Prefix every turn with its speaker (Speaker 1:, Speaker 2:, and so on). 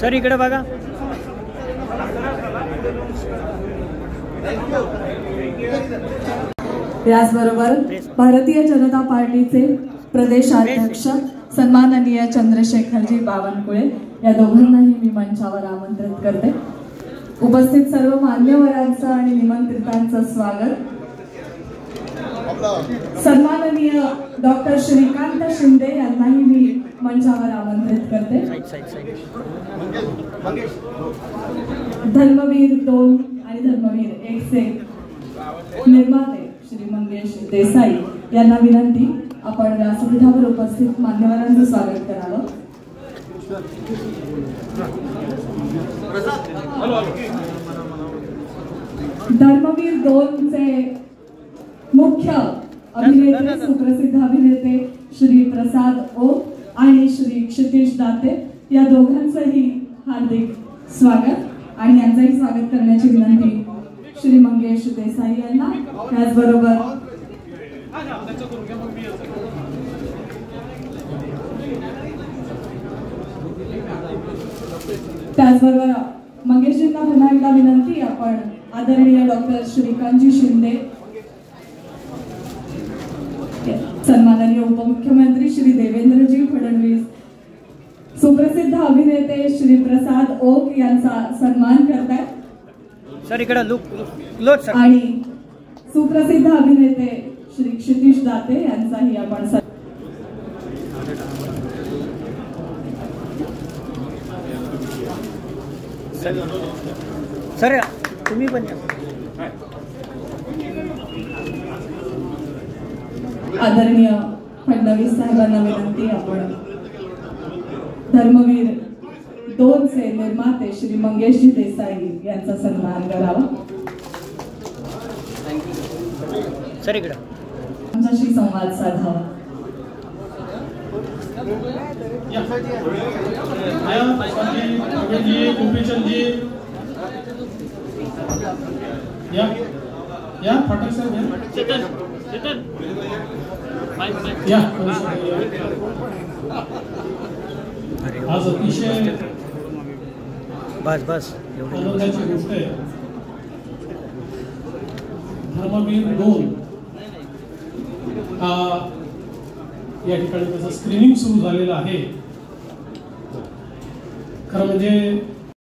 Speaker 1: Sir इकडे बघा.
Speaker 2: याचबरोबर भारतीय जनता पार्टीचे प्रदेशाध्यक्ष सन्माननीय चंद्रशेखरजी बावनकुळे या दोघांनाही मी मंचावर आमंत्रित करते. उपस्थित सर्व मान्यवरांचं आणि निमंत्रितांचं स्वागत. सन्माननीय डॉक्टर श्रीकांत शिंदे यांनाही मी मंचावर आमंत्रित करते. धर्मवीर 2 आणि धर्मवीर 1 चे निर्माते श्री मंगेश देसाई यांना विनंती, आपण व्यासपीठावर उपस्थित मान्यवरांचं स्वागत करावं. धर्मवीर 2 चे मुख्य अभिनेते सुप्रसिद्ध अभिनेते श्री प्रसाद ओक आणि श्री क्षितिज दाते या दोघांचंही हार्दिक स्वागत आणि यांचंही स्वागत करण्याची विनंती श्री मंगेश देसाई यांना. त्याचबरोबर मंगेशजींना पुन्हा एकदा विनंती, आपण आदरणीय डॉक्टर श्रीकांतजी शिंदे, सन्माननीय उपमुख्यमंत्री श्री देवेंद्रजी फडणवीस, सुप्रसिद्ध अभिनेते श्री प्रसाद ओक यांचा सन्मान करतात.
Speaker 1: सर इकडे
Speaker 2: आणि सुप्रसिद्ध अभिनेते श्री क्षितिज दाते यांचाही आपण
Speaker 1: सर तुम्ही पण
Speaker 2: आदरणीय फडणवीस साहेबांना विनंती, आपण धर्मवीर 2 चे निर्माते श्री मंगेशजी देसाई यांचा सन्मान करावा.
Speaker 1: सर इकडे
Speaker 2: आमच्याशी संवाद साधावा.
Speaker 3: फाटक साहेब आज अतिशय
Speaker 1: बस
Speaker 3: आनंदाची गोष्ट आहे. धर्मवीर 2 या ठिकाणी त्याचं स्क्रीनिंग सुरू झालेलं आहे. खरं म्हणजे